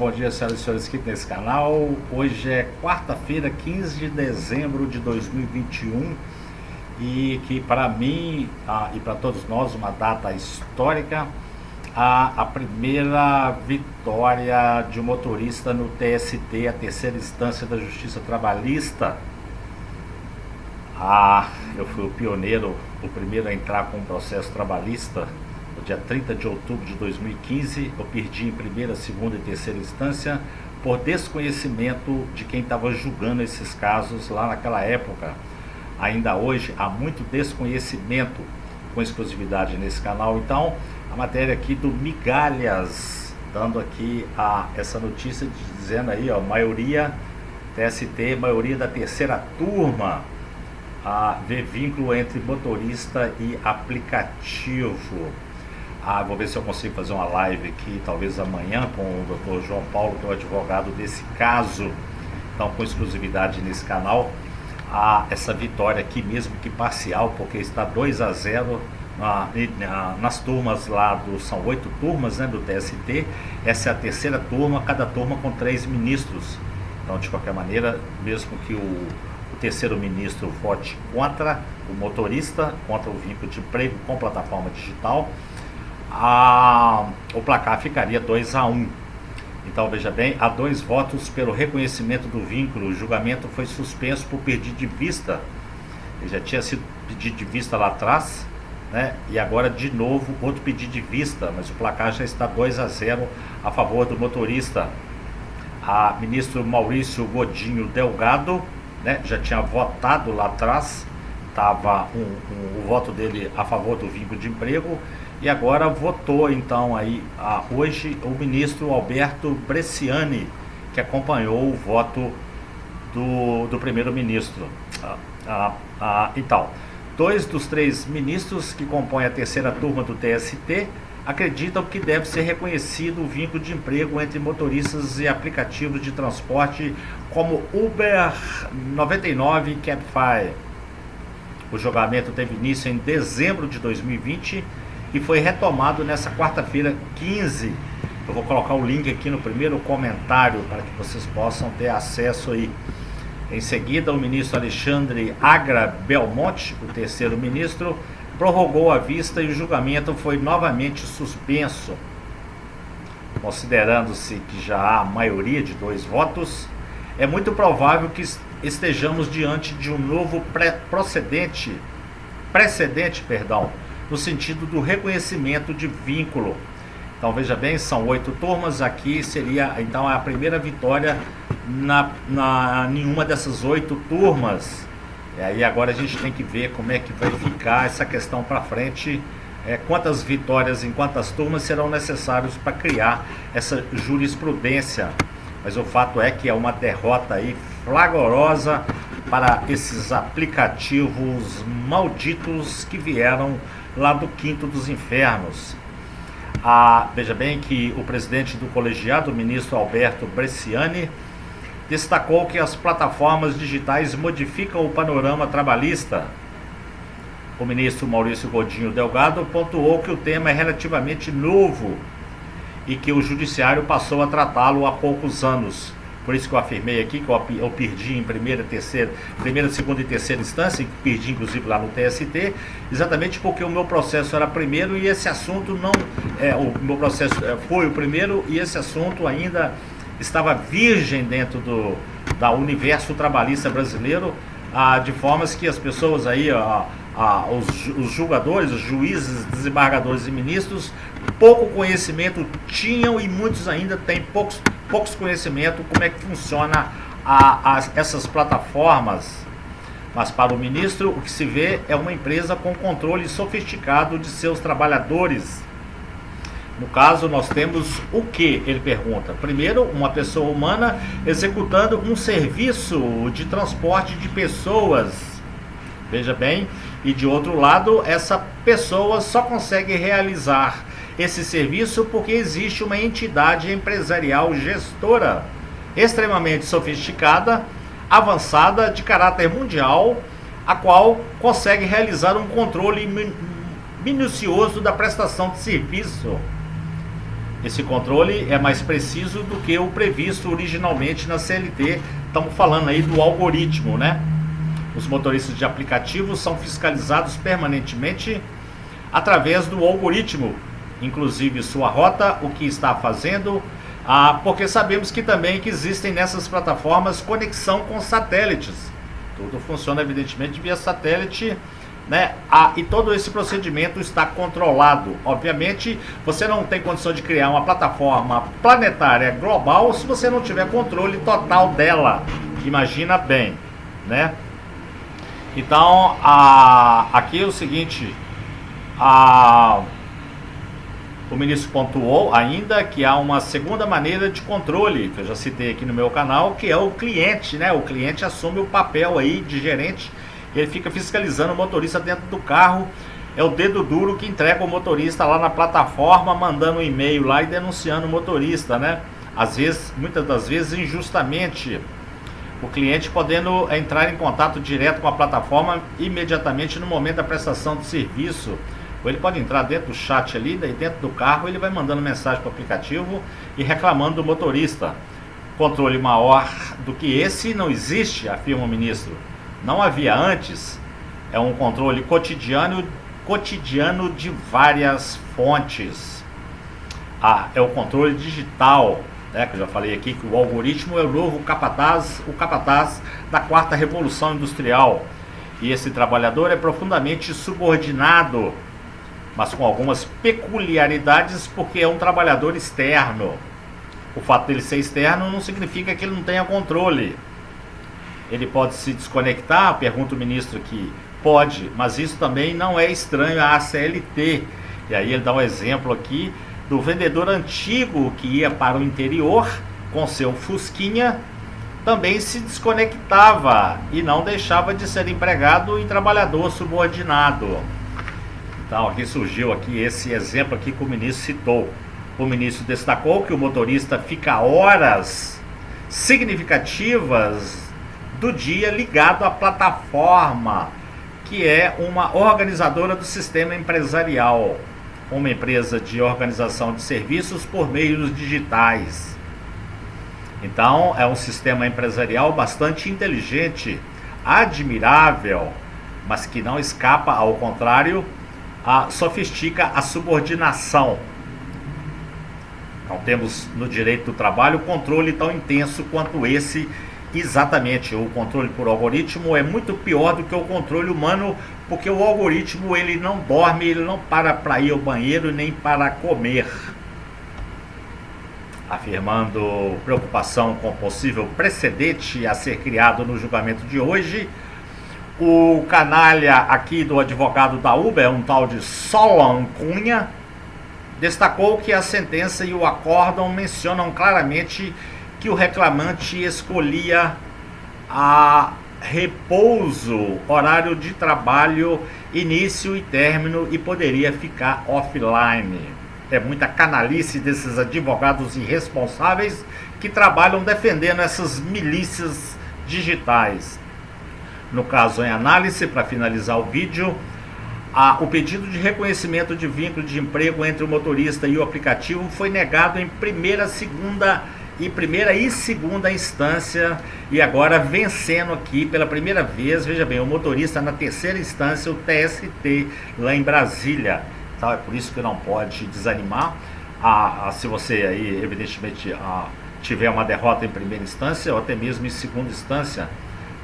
Bom dia, senhoras e senhores, aqui nesse canal. Hoje é quarta-feira, 15 de dezembro de 2021 e que para mim e para todos nós uma data histórica, a primeira vitória de um motorista no TST, a terceira instância da Justiça Trabalhista. Eu fui o pioneiro, o primeiro a entrar com um processo trabalhista. No dia 30 de outubro de 2015, eu perdi em primeira, segunda e terceira instância por desconhecimento de quem estava julgando esses casos lá naquela época. Ainda hoje há muito desconhecimento com exclusividade nesse canal. Então, a matéria aqui do Migalhas, dando aqui essa notícia dizendo aí, maioria TST, maioria da terceira turma, vê vínculo entre motorista e aplicativo. Vou ver se eu consigo fazer uma live aqui, talvez amanhã, com o Dr. João Paulo, que é o advogado desse caso. Então, com exclusividade nesse canal, essa vitória aqui, mesmo que parcial, porque está 2-0 nas turmas lá, são 8 turmas, né, do TST. Essa é a terceira turma, cada turma com 3 ministros. Então, de qualquer maneira, mesmo que o terceiro ministro vote contra o motorista, contra o vínculo de emprego com plataforma digital, o placar ficaria 2-1. Então veja bem, há 2 votos pelo reconhecimento do vínculo. O julgamento foi suspenso por pedido de vista. Ele já tinha sido pedido de vista lá atrás, né? E agora de novo outro pedido de vista, mas o placar já está 2-0 a favor do motorista. Ministro Maurício Godinho Delgado, né, já tinha votado lá atrás, estava o voto dele a favor do vínculo de emprego, e agora votou então aí hoje o ministro Alberto Bresciani, que acompanhou o voto do primeiro-ministro. Então, 2 dos 3 ministros que compõem a terceira turma do TST acreditam que deve ser reconhecido o vínculo de emprego entre motoristas e aplicativos de transporte como Uber 99 e Cabify. O julgamento teve início em dezembro de 2020 e foi retomado nessa quarta-feira, 15. Eu vou colocar o link aqui no primeiro comentário para que vocês possam ter acesso aí. Em seguida, o ministro Alexandre Agra Belmonte, o terceiro ministro, prorrogou a vista e o julgamento foi novamente suspenso. Considerando-se que já há maioria de 2 votos, é muito provável que estejamos diante de um novo precedente, no sentido do reconhecimento de vínculo. Então veja bem, são 8 turmas, aqui seria então a primeira vitória nenhuma dessas 8 turmas. E aí agora a gente tem que ver como é que vai ficar essa questão para frente, quantas vitórias em quantas turmas serão necessários para criar essa jurisprudência. Mas o fato é que é uma derrota aí flagrosa para esses aplicativos malditos que vieram lá do quinto dos infernos. Veja bem que o presidente do colegiado, o ministro Alberto Bresciani, destacou que as plataformas digitais modificam o panorama trabalhista. O ministro Maurício Godinho Delgado pontuou que o tema é relativamente novo e que o judiciário passou a tratá-lo há poucos anos. Por isso que eu afirmei aqui que eu perdi em primeira, segunda e terceira instância, que perdi inclusive lá no TST, exatamente porque o meu processo era primeiro e esse assunto não... o meu processo foi o primeiro e esse assunto ainda estava virgem dentro do universo trabalhista brasileiro, de formas que as pessoas aí, os julgadores, os juízes, desembargadores e ministros, pouco conhecimento tinham e muitos ainda têm poucos conhecimento como é que funciona essas plataformas. Mas para o ministro o que se vê é uma empresa com controle sofisticado de seus trabalhadores. No caso, nós temos o que? Ele pergunta. Primeiro, uma pessoa humana executando um serviço de transporte de pessoas. Veja bem, e de outro lado, essa pessoa só consegue realizar esse serviço porque existe uma entidade empresarial gestora extremamente sofisticada, avançada, de caráter mundial, a qual consegue realizar um controle minucioso da prestação de serviço. esse controle é mais preciso do que o previsto originalmente na CLT. Estamos falando aí do algoritmo, né? Os motoristas de aplicativo são fiscalizados permanentemente através do algoritmo, inclusive sua rota, o que está fazendo, porque sabemos que também que existem nessas plataformas conexão com satélites. Tudo funciona evidentemente via satélite, né? E todo esse procedimento está controlado. Obviamente, você não tem condição de criar uma plataforma planetária global se você não tiver controle total dela. Imagina bem, né? Então, aqui é o seguinte, o ministro pontuou ainda que há uma segunda maneira de controle, que eu já citei aqui no meu canal, que é o cliente, né? O cliente assume o papel aí de gerente, ele fica fiscalizando o motorista dentro do carro, é o dedo duro que entrega o motorista lá na plataforma, mandando um e-mail lá e denunciando o motorista, né? Às vezes, muitas das vezes injustamente, o cliente podendo entrar em contato direto com a plataforma imediatamente no momento da prestação de serviço. Ou ele pode entrar dentro do chat ali, daí dentro do carro, ele vai mandando mensagem para o aplicativo e reclamando do motorista. Controle maior do que esse não existe, afirma o ministro. Não havia antes. É um controle cotidiano de várias fontes. É o controle digital, né, que eu já falei aqui, que o algoritmo é o novo capataz, o capataz da quarta revolução industrial. E esse trabalhador é profundamente subordinado, mas com algumas peculiaridades, porque é um trabalhador externo. O fato dele ser externo não significa que ele não tenha controle. Ele pode se desconectar, pergunta o ministro aqui. Pode, mas isso também não é estranho à CLT. E aí ele dá um exemplo aqui do vendedor antigo que ia para o interior com seu fusquinha, também se desconectava e não deixava de ser empregado e trabalhador subordinado. Então aqui surgiu aqui esse exemplo aqui que o ministro citou. O ministro destacou que o motorista fica horas significativas do dia ligado à plataforma, que é uma organizadora do sistema empresarial, uma empresa de organização de serviços por meios digitais. Então é um sistema empresarial bastante inteligente, admirável, mas que não escapa, ao contrário, sofistica a subordinação. Não temos no direito do trabalho controle tão intenso quanto esse. Exatamente, o controle por algoritmo é muito pior do que o controle humano, porque o algoritmo ele não dorme, ele não para ir ao banheiro nem para comer. Afirmando preocupação com possível precedente a ser criado no julgamento de hoje, o canalha aqui do advogado da Uber, um tal de Solon Cunha, destacou que a sentença e o acórdão mencionam claramente que o reclamante escolhia a repouso, horário de trabalho, início e término, e poderia ficar offline. É muita canalice desses advogados irresponsáveis que trabalham defendendo essas milícias digitais. No caso em análise, para finalizar o vídeo, o pedido de reconhecimento de vínculo de emprego entre o motorista e o aplicativo foi negado em primeira e segunda instância, e agora vencendo aqui pela primeira vez, veja bem, o motorista na terceira instância, o TST, lá em Brasília. Então é por isso que não pode desanimar. Se você aí, evidentemente, tiver uma derrota em primeira instância, ou até mesmo em segunda instância,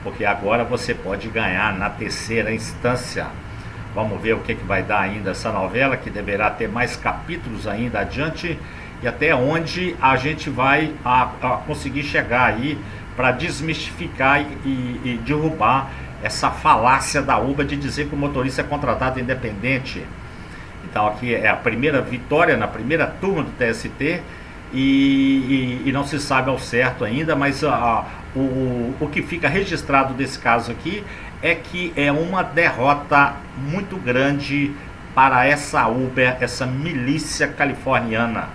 porque agora você pode ganhar na terceira instância. Vamos ver o que vai dar ainda essa novela, que deverá ter mais capítulos ainda adiante, e até onde a gente vai conseguir chegar aí para desmistificar e derrubar essa falácia da Uber de dizer que o motorista é contratado independente. Então aqui é a primeira vitória na primeira turma do TST, e não se sabe ao certo ainda, mas o que fica registrado desse caso aqui é que é uma derrota muito grande para essa Uber, essa milícia californiana.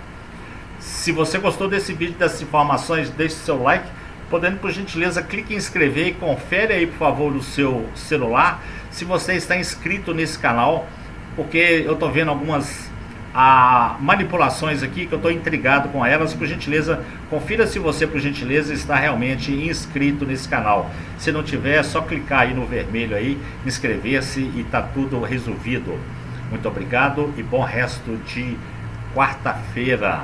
Se você gostou desse vídeo, dessas informações, deixe seu like, podendo por gentileza clique em inscrever e confere aí por favor no seu celular se você está inscrito nesse canal, porque eu estou vendo algumas há manipulações aqui que eu estou intrigado com elas. Por gentileza, confira se você, por gentileza, está realmente inscrito nesse canal. Se não tiver, é só clicar aí no vermelho aí, inscrever-se e tá tudo resolvido. Muito obrigado e bom resto de quarta-feira.